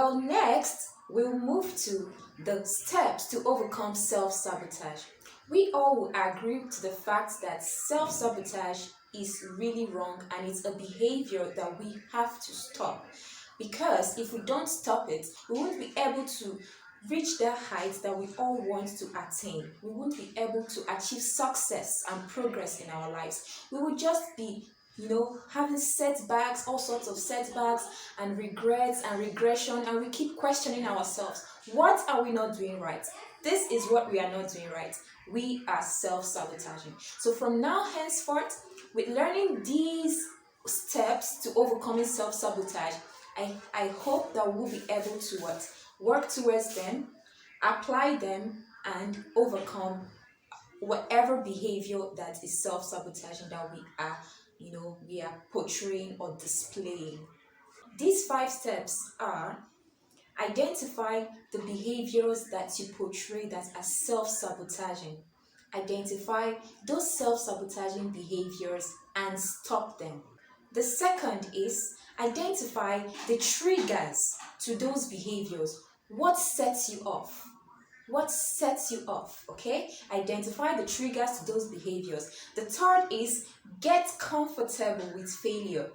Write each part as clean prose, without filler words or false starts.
Well, next, we'll move to the steps to overcome self-sabotage. We all will agree to the fact that self-sabotage is really wrong and it's a behavior that we have to stop. Because if we don't stop it, we won't be able to reach the heights that we all want to attain. We won't be able to achieve success and progress in our lives. We will just be having setbacks, all sorts of setbacks and regrets and regression, and we keep questioning ourselves. What are we not doing right? This is what we are not doing right. We are self-sabotaging. So from now henceforth, with learning these steps to overcoming self-sabotage, I hope that we'll be able to work towards them, apply them, and overcome whatever behavior that is self-sabotaging that we are portraying or displaying. These 5 steps are: identify the behaviors that you portray that are self-sabotaging. Identify those self-sabotaging behaviors and stop them. The second is identify the triggers to those behaviors. What sets you off? What sets you off? Okay, identify the triggers to those behaviors. The third is get comfortable with failure.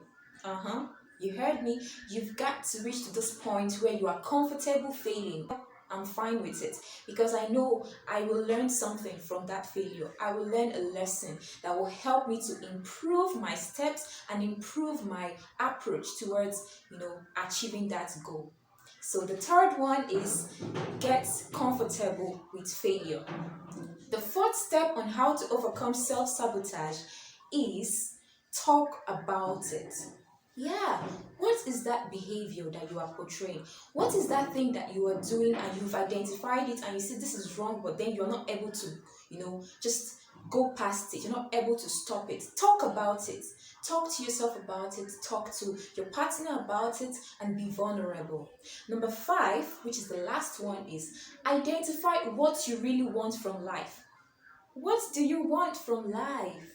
You heard me. You've got to reach to this point where you are comfortable failing. I'm fine with it because I know I will learn something from that failure. I will learn a lesson that will help me to improve my steps and improve my approach towards achieving that goal. So the third one is get comfortable with failure. The fourth step on how to overcome self-sabotage is talk about it. Yeah, what is that behavior that you are portraying? What is that thing that you are doing and you've identified it and you say this is wrong, but then you're not able to, just go past it. You're not able to stop it. Talk about it. Talk to yourself about it. Talk to your partner about it and be vulnerable. Number 5, which is the last one, is identify what you really want from life. What do you want from life?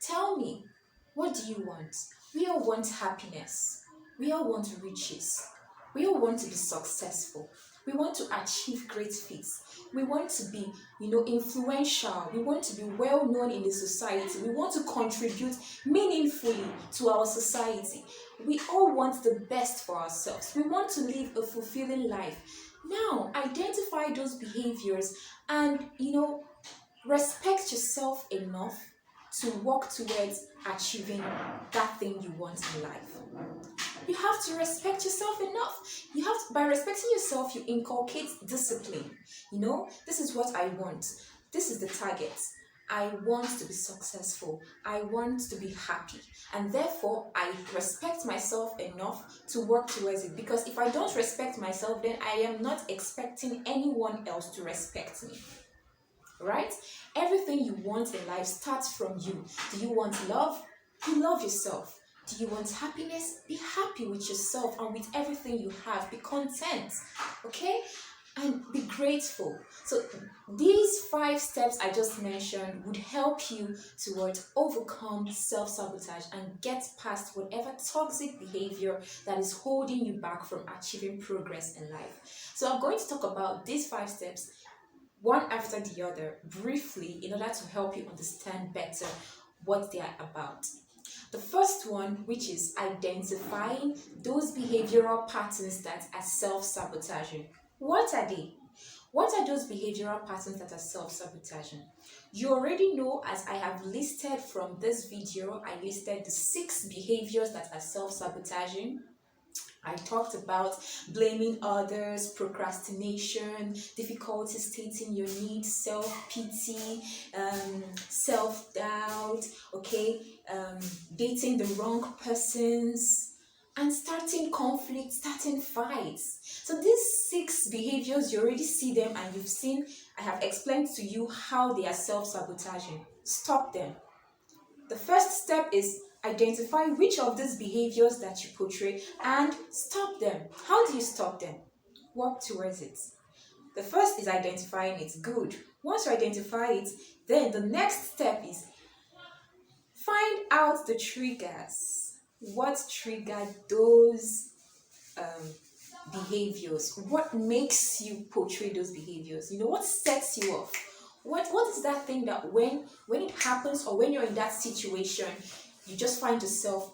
Tell me, what do you want? We all want happiness. We all want riches. We all want to be successful. We want to achieve great feats. We want to be, influential. We want to be well known in the society. We want to contribute meaningfully to our society. We all want the best for ourselves. We want to live a fulfilling life. Now, identify those behaviors and, respect yourself enough to work towards achieving that thing you want in life. You have to respect yourself enough. By respecting yourself, you inculcate discipline. This is what I want. This is the target. I want to be successful. I want to be happy. And therefore, I respect myself enough to work towards it. Because if I don't respect myself, then I am not expecting anyone else to respect me. Right? Everything you want in life starts from you. Do you want love? You love yourself. Do you want happiness? Be happy with yourself and with everything you have. Be content. Okay? And be grateful. So these 5 steps I just mentioned would help you towards overcome self-sabotage and get past whatever toxic behavior that is holding you back from achieving progress in life. So I'm going to talk about these 5 steps one after the other briefly in order to help you understand better what they are about. The first one, which is identifying those behavioral patterns that are self-sabotaging. What are they? What are those behavioral patterns that are self-sabotaging? You already know, as I have listed from this video, I listed the 6 behaviors that are self-sabotaging. I talked about blaming others, procrastination, difficulty stating your needs, self-pity, self-doubt, dating the wrong persons, and starting conflict, starting fights. So these 6 behaviors, you already see them and you've seen, I have explained to you how they are self-sabotaging. Stop them. The first step is identify which of these behaviors that you portray and stop them. How do you stop them? Work towards it. The first is identifying it. Good. Once you identify it, then the next step is find out the triggers. What triggered those behaviors. What makes you portray those behaviors? What sets you off? What is that thing that when it happens, or when you're in that situation, you just find yourself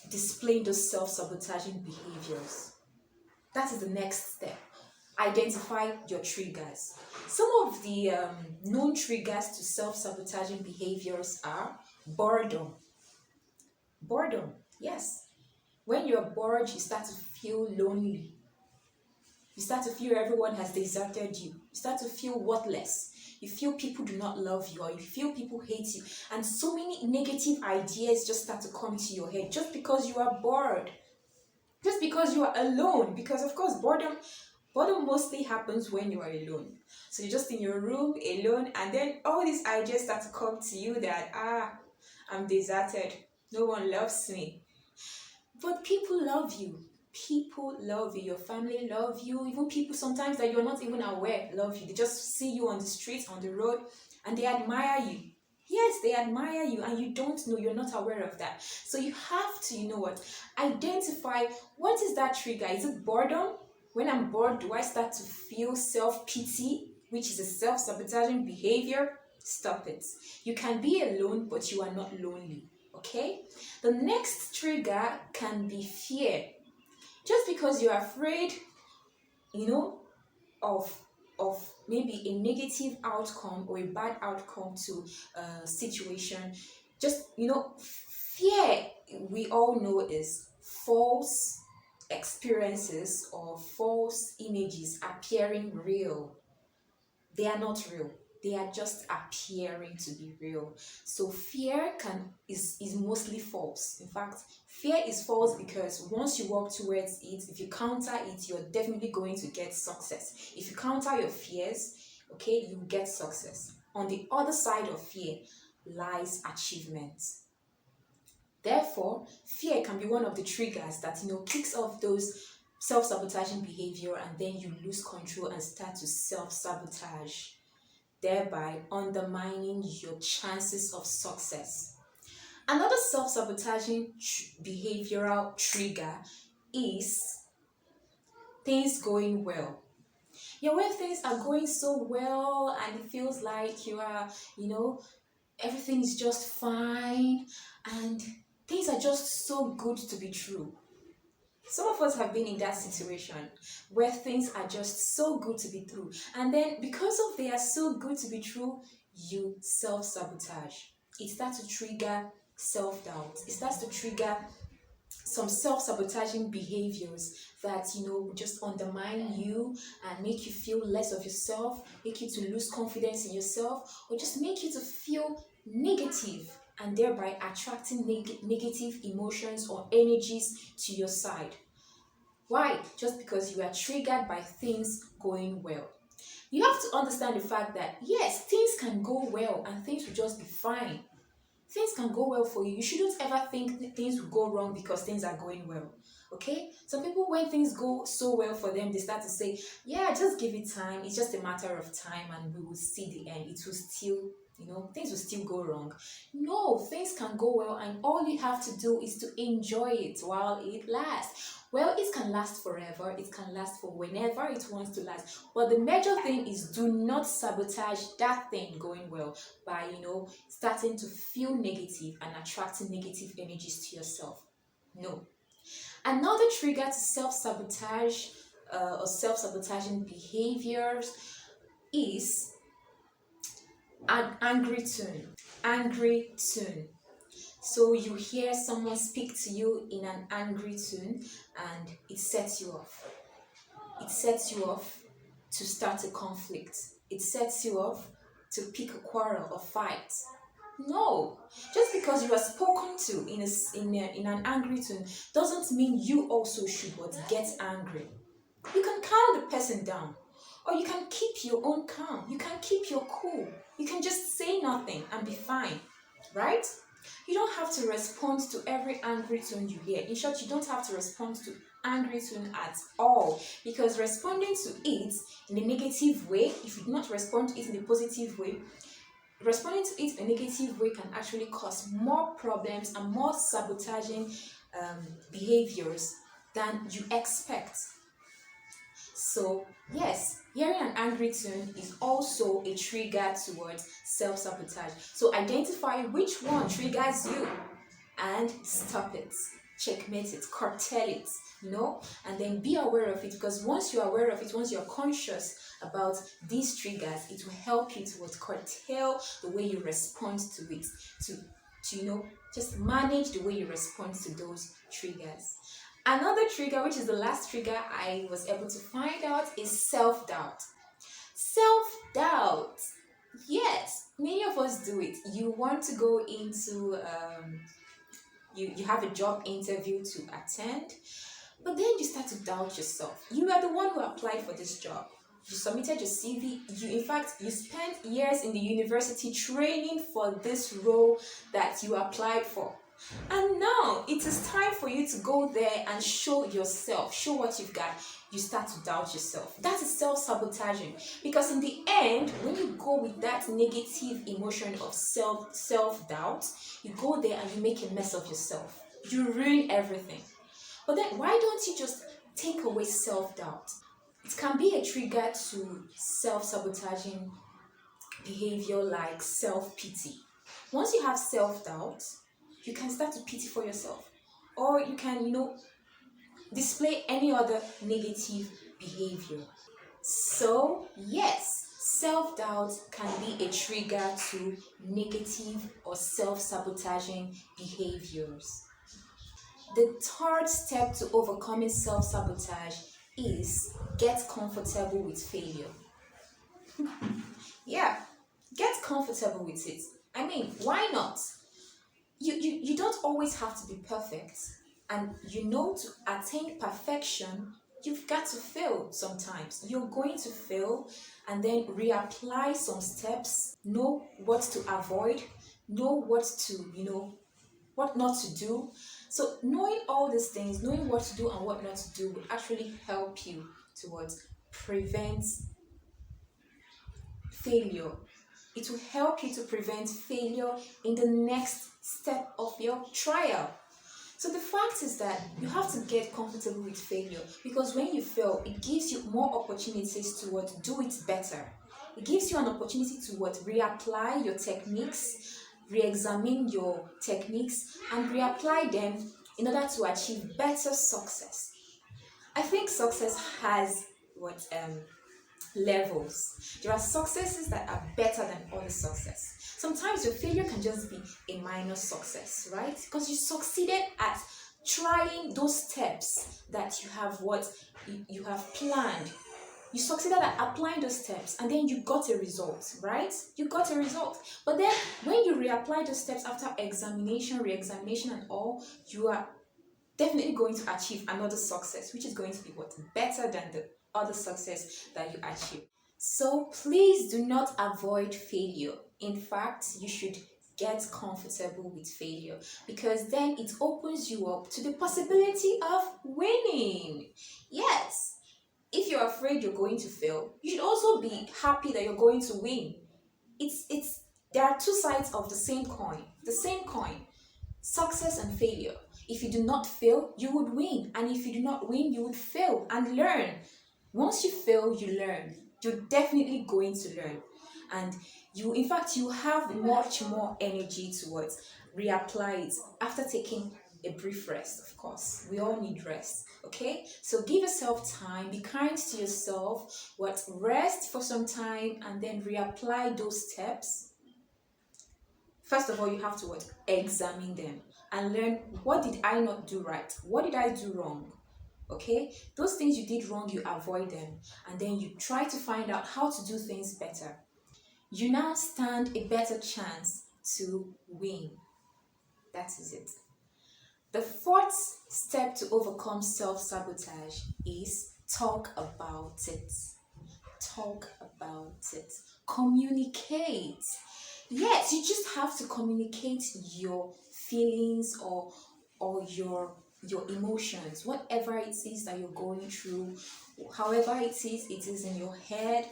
displaying those self-sabotaging behaviors? That is the next step. Identify your triggers. Some of the known triggers to self-sabotaging behaviors are boredom. Boredom, yes. When you're bored, you start to feel lonely. You start to feel everyone has deserted you. You start to feel worthless. You feel people do not love you, or you feel people hate you. And so many negative ideas just start to come to your head just because you are bored. Just because you are alone. Because of course, boredom mostly happens when you are alone. So you're just in your room alone, and then all these ideas start to come to you that, I'm deserted. No one loves me. But people love you. People love you. Your family love you. Even people sometimes that you're not even aware love you. They just see you on the street, on the road, and they admire you. Yes, they admire you, and you don't know, you're not aware of that. So you have to, identify what is that trigger. Is it boredom? When I'm bored, do I start to feel self-pity, which is a self-sabotaging behavior? Stop it. You can be alone, but you are not lonely. Okay? The next trigger can be fear. Just because you're afraid, of maybe a negative outcome or a bad outcome to a situation, fear, we all know, is false experiences or false images appearing real. They are not real. They are just appearing to be real. So fear is mostly false. In fact, fear is false because once you walk towards it, if you counter it, you're definitely going to get success. If you counter your fears, okay, you get success. On the other side of fear lies achievement. Therefore, fear can be one of the triggers that kicks off those self-sabotaging behavior, and then you lose control and start to self-sabotage, thereby undermining your chances of success. Another self-sabotaging behavioral trigger is things going well. When things are going so well and it feels like you are, everything is just fine and things are just so good to be true. Some of us have been in that situation where things are just so good to be true, and then because of they are so good to be true, you self-sabotage. It starts to trigger self-doubt. It starts to trigger some self-sabotaging behaviors that just undermine you and make you feel less of yourself, make you to lose confidence in yourself, or just make you to feel negative, and thereby attracting negative emotions or energies to your side. Why? Just because you are triggered by things going well. You have to understand the fact that yes, things can go well and things will just be fine. Things can go well for you. You shouldn't ever think that things will go wrong because things are going well. Okay? Some people, when things go so well for them, they start to say, yeah, just give it time. It's just a matter of time and we will see the end. It will still, things will still go wrong. No, things can go well, and all you have to do is to enjoy it while it lasts. Well, it can last forever. It can last for whenever it wants to last. But the major thing is, do not sabotage that thing going well by, starting to feel negative and attracting negative energies to yourself. No. Another trigger to self-sabotage or self-sabotaging behaviors is an angry tone. Angry tone. So you hear someone speak to you in an angry tone and it sets you off. It sets you off to start a conflict. It sets you off to pick a quarrel or fight. No, just because you are spoken to in an angry tone doesn't mean you also should get angry. You can calm the person down, or you can keep your own calm. You can keep your cool. You can just say nothing and be fine, right? You don't have to respond to every angry tone you hear. In short, you don't have to respond to angry tone at all, because responding to it in a negative way, if you do not respond to it in a positive way, responding to it in a negative way can actually cause more problems and more sabotaging behaviors than you expect. So, yes, hearing an angry tune is also a trigger towards self sabotage. So, identify which one triggers you and stop it, checkmate it, curtail it, and then be aware of it, because once you're aware of it, once you're conscious about these triggers, it will help you to curtail the way you respond to it, to just manage the way you respond to those triggers. Another trigger, which is the last trigger I was able to find out, is self-doubt. Self-doubt, yes, many of us do it. You want to go into you have a job interview to attend, but then you start to doubt yourself. You are the one who applied for this job. You submitted your CV. In fact, you spent years in the university training for this role that you applied for. And now it is time for you to go there and show yourself, show what you've got. You start to doubt yourself. That is self-sabotaging, because in the end, when you go with that negative emotion of self-doubt, you go there and you make a mess of yourself. You ruin everything. But then why don't you just take away self-doubt? It can be a trigger to self-sabotaging behavior like self-pity. Once you have self-doubt, you can start to pity for yourself. Or you can, display any other negative behavior. So, yes, self-doubt can be a trigger to negative or self-sabotaging behaviors. The third step to overcoming self-sabotage is get comfortable with failure. Yeah, get comfortable with it. I mean, why not? You don't always have to be perfect. And to attain perfection, you've got to fail sometimes. You're going to fail and then reapply some steps, know what to avoid, know what not to do. So knowing all these things, knowing what to do and what not to do will actually help you towards prevent failure. It will help you to prevent failure in the next step of your trial. So the fact is that you have to get comfortable with failure, because when you fail, it gives you more opportunities to do it better. It gives you an opportunity to reapply your techniques, re-examine your techniques, and reapply them in order to achieve better success. I think success has levels. There are successes that are better than other success. Sometimes your failure can just be a minor success, right? Because you succeeded at trying those steps that you have planned. You succeeded at applying those steps and then you got a result, right? You got a result. But then when you reapply those steps after examination, re-examination and all, you are definitely going to achieve another success, which is going to be better than the other success that you achieved. So please do not avoid failure. In fact, you should get comfortable with failure, because then it opens you up to the possibility of winning. Yes, if you're afraid you're going to fail, you should also be happy that you're going to win. It's there are two sides of the same coin. The same coin. Success and failure. If you do not fail, you would win. And if you do not win, you would fail and learn. Once you fail, you learn. You're definitely going to learn. And in fact, you have much more energy towards reapply it after taking a brief rest, of course. We all need rest, okay? So give yourself time, be kind to yourself, rest for some time, and then reapply those steps. First of all, you have to examine them and learn, what did I not do right? What did I do wrong? Okay? Those things you did wrong, you avoid them. And then you try to find out how to do things better. You now stand a better chance to win. That is it. The fourth step to overcome self-sabotage is talk about it. Talk about it. Communicate. Yes, you just have to communicate your feelings or your emotions, whatever it is that you're going through, however it is in your head.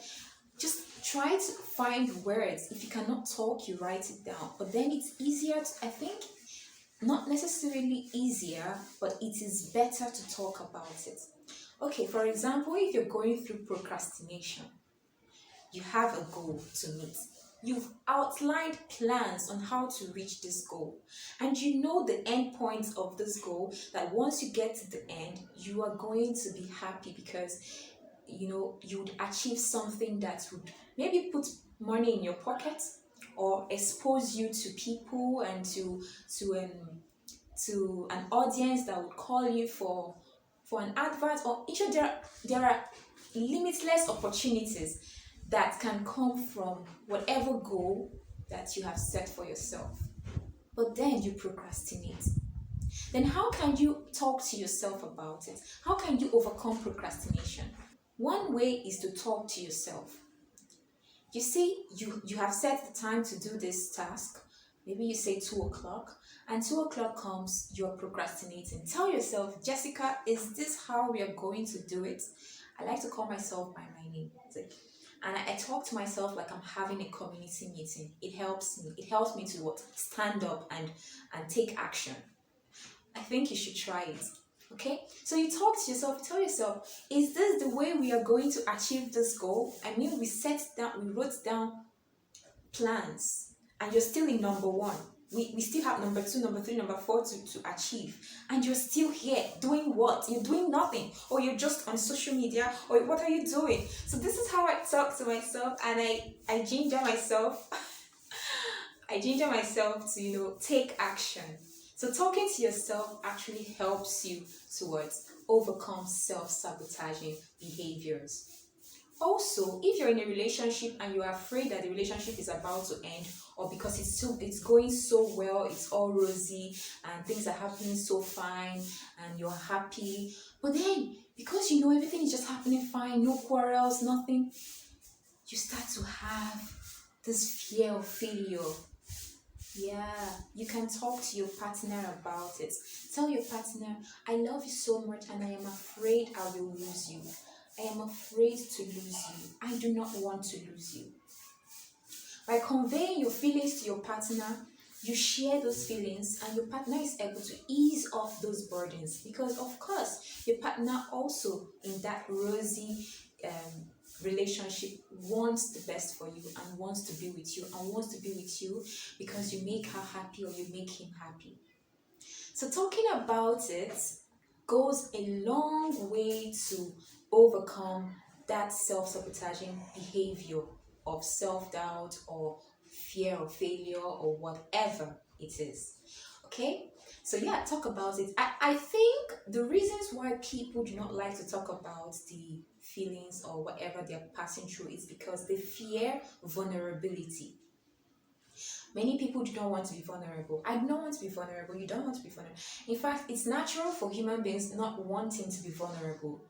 Just try to find words. If you cannot talk, you write it down. But then it's easier I think, not necessarily easier, but it is better to talk about it. Okay, for example, if you're going through procrastination, you have a goal to meet. You've outlined plans on how to reach this goal. And you know the end point of this goal, that once you get to the end, you are going to be happy because you would achieve something that would maybe put money in your pocket or expose you to people and to an audience that would call you for an advert, or each of there are limitless opportunities that can come from whatever goal that you have set for yourself. But then you procrastinate. Then how can you talk to yourself about it? How can you overcome procrastination? One way is to talk to yourself. You see, you have set the time to do this task. Maybe you say 2 o'clock, and 2 o'clock comes, you're procrastinating. Tell yourself, Jessica, is this how we are going to do it? I like to call myself by my name. And I talk to myself like I'm having a community meeting. It helps me. It helps me to what? Stand up and take action. I think you should try it. Okay? So you talk to yourself, tell yourself, is this the way we are going to achieve this goal? I mean, we wrote down plans, and you're still in number one. We still have number two, number three, number four to achieve. And you're still here doing what? You're doing nothing. Or you're just on social media. Or what are you doing? So this is how I talk to myself, and I ginger myself. I ginger myself to, take action. So talking to yourself actually helps you towards overcome self-sabotaging behaviors. Also, if you're in a relationship and you're afraid that the relationship is about to end, or because it's going so well, it's all rosy and things are happening so fine and you're happy, but then because everything is just happening fine, no quarrels, nothing, you start to have this fear of failure. Yeah, you can talk to your partner about it. Tell your partner, I love you so much and I am afraid I will lose you. I am afraid to lose you. I do not want to lose you. By conveying your feelings to your partner, you share those feelings and your partner is able to ease off those burdens, because of course your partner also in that rosy relationship wants the best for you and wants to be with you because you make her happy or you make him happy. So talking about it goes a long way to overcome that self-sabotaging behavior of self-doubt or fear of failure or whatever it is. Okay? So yeah, talk about it. I think the reasons why people do not like to talk about the feelings or whatever they're passing through is because they fear vulnerability. Many people do not want to be vulnerable. I do not want to be vulnerable. You don't want to be vulnerable. In fact, it's natural for human beings not wanting to be vulnerable.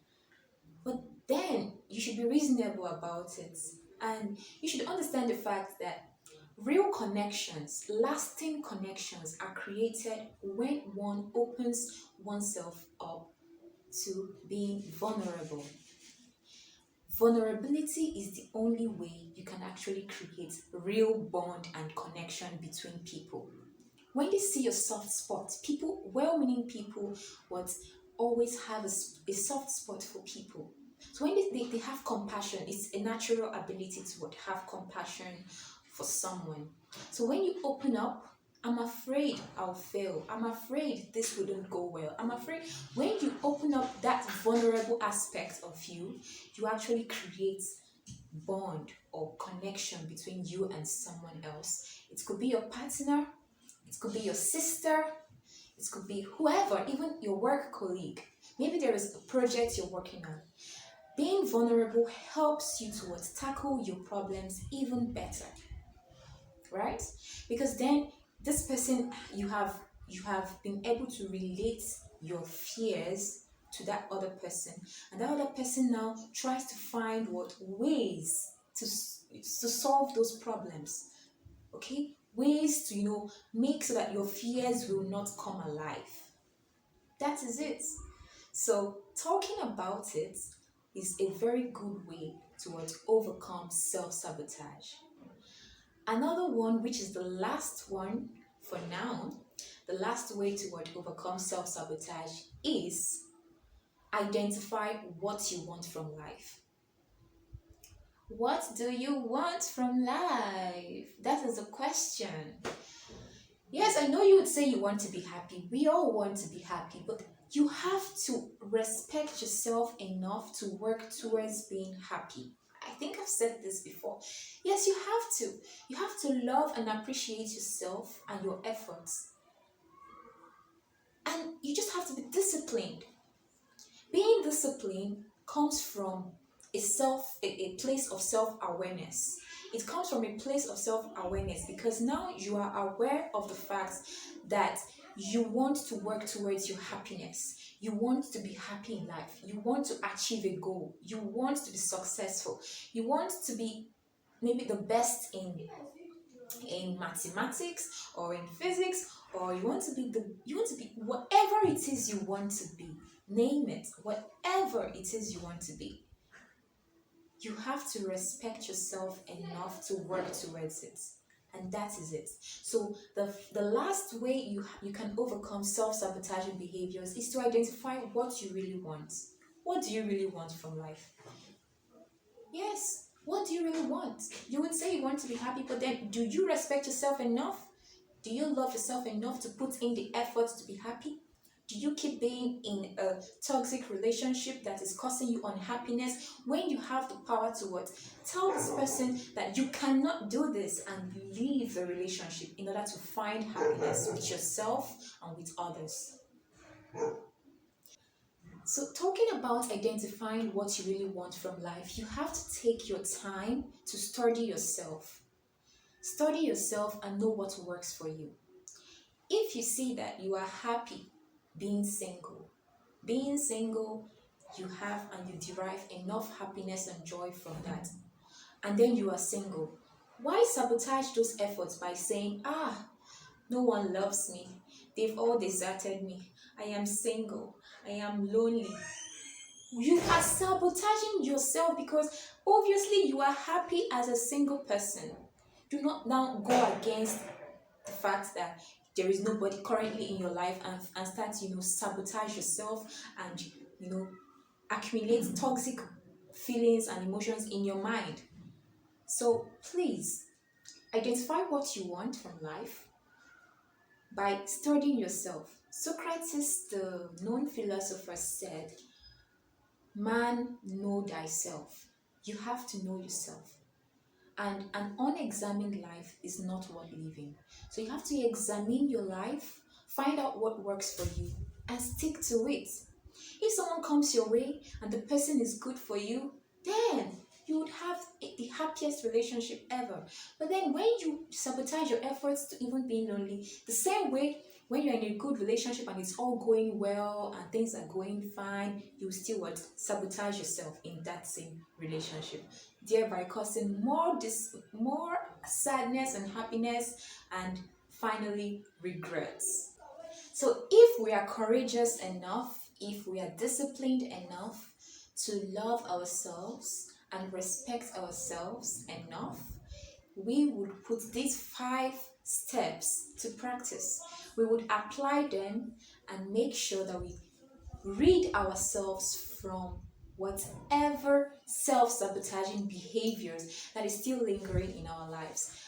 But then you should be reasonable about it. And you should understand the fact that real connections, lasting connections are created when one opens oneself up to being vulnerable. Vulnerability is the only way you can actually create real bond and connection between people. When they see your soft spot, people, well-meaning people, would always have a soft spot for people. So when they have compassion, it's a natural ability to have compassion for someone. So when you open up, I'm afraid I'll fail. I'm afraid this wouldn't go well. I'm afraid when you open up that vulnerable aspect of you, you actually create bond or connection between you and someone else. It could be your partner, it could be your sister, it could be whoever, even your work colleague. Maybe there is a project you're working on. Being vulnerable helps you to tackle your problems even better, right? Because then this person, you have been able to relate your fears to that other person, and that other person now tries to find ways to solve those problems. Okay, ways to make so that your fears will not come alive. That is it. So talking about it is a very good way to overcome self-sabotage. Another one, which is the last one for now, the last way to overcome self-sabotage is identify what you want from life. What do you want from life? That is the question. Yes, I know you would say you want to be happy. We all want to be happy, but you have to respect yourself enough to work towards being happy. I think I've said this before. Yes, you have to. You have to love and appreciate yourself and your efforts. And you just have to be disciplined. Being disciplined comes from a place of self-awareness. It comes from a place of self-awareness because now you are aware of the fact that you want to work towards your happiness. You want to be happy in life. You want to achieve a goal. You want to be successful. You want to be maybe the best in mathematics or in physics, or you want to be whatever it is you want to be. Name it, whatever it is you want to be. You have to respect yourself enough to work towards it. And that is it. So the last way you can overcome self-sabotaging behaviors is to identify what you really want. What do you really want from life? Yes, what do you really want? You would say you want to be happy, but then do you respect yourself enough? Do you love yourself enough to put in the effort to be happy? Do you keep being in a toxic relationship that is causing you unhappiness when you have the power to what? Tell this person that you cannot do this and leave the relationship in order to find happiness with yourself and with others. So, talking about identifying what you really want from life, you have to take your time to study yourself. Study yourself and know what works for you. If you see that you are happy being single, you have and you derive enough happiness and joy from that, and then you are single, why sabotage those efforts by saying, no one loves me, they've all deserted me, I am single, I am lonely? You are sabotaging yourself because obviously you are happy as a single person. Do not now go against the fact that there is nobody currently in your life and start sabotage yourself and accumulate toxic feelings and emotions in your mind. So please identify what you want from life by studying yourself. Socrates, the known philosopher, said, man, know thyself. You have to know yourself. And an unexamined life is not worth living. So you have to examine your life, find out what works for you, and stick to it. If someone comes your way and the person is good for you, then you would have the happiest relationship ever. But then when you sabotage your efforts to even being lonely, the same way when you're in a good relationship and it's all going well and things are going fine, you still would sabotage yourself in that same relationship, thereby causing more sadness and happiness and finally regrets. So if we are courageous enough, if we are disciplined enough to love ourselves and respect ourselves enough, we would put these 5 steps to practice. We would apply them and make sure that we rid ourselves from whatever self-sabotaging behaviors that is still lingering in our lives.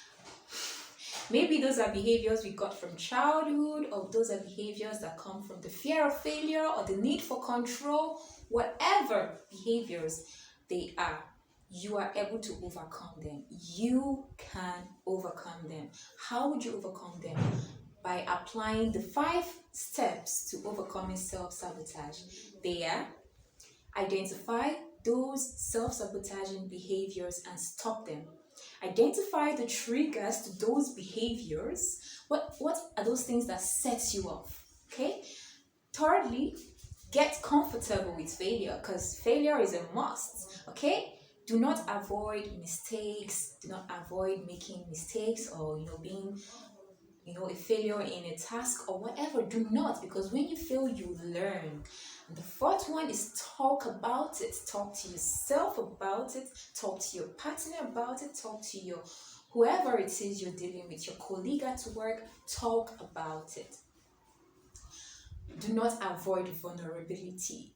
Maybe those are behaviors we got from childhood, or those are behaviors that come from the fear of failure or the need for control. Whatever behaviors they are, you are able to overcome them. You can overcome them. How would you overcome them? By applying the 5 steps to overcoming self-sabotage. They are: identify those self-sabotaging behaviors and stop them. Identify the triggers to those behaviors. What are those things that set you off? Okay. Thirdly, get comfortable with failure, because failure is a must. Okay. Do not avoid mistakes. Do not avoid making mistakes or being a failure in a task or whatever. Do not, because when you fail, you learn. And the 4th one is talk about it. Talk to yourself about it. Talk to your partner about it. Talk to your whoever it is you're dealing with, your colleague at work. Talk about it. Do not avoid vulnerability.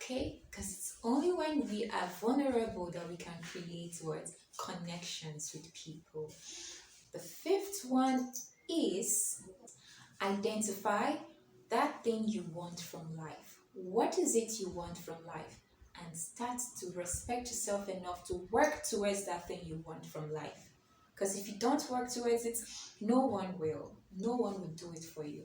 Okay? Because it's only when we are vulnerable that we can create what? Connections with people. The fifth one is identify that thing you want from life. What is it you want from life? And start to respect yourself enough to work towards that thing you want from life. Because if you don't work towards it, no one will. No one will do it for you.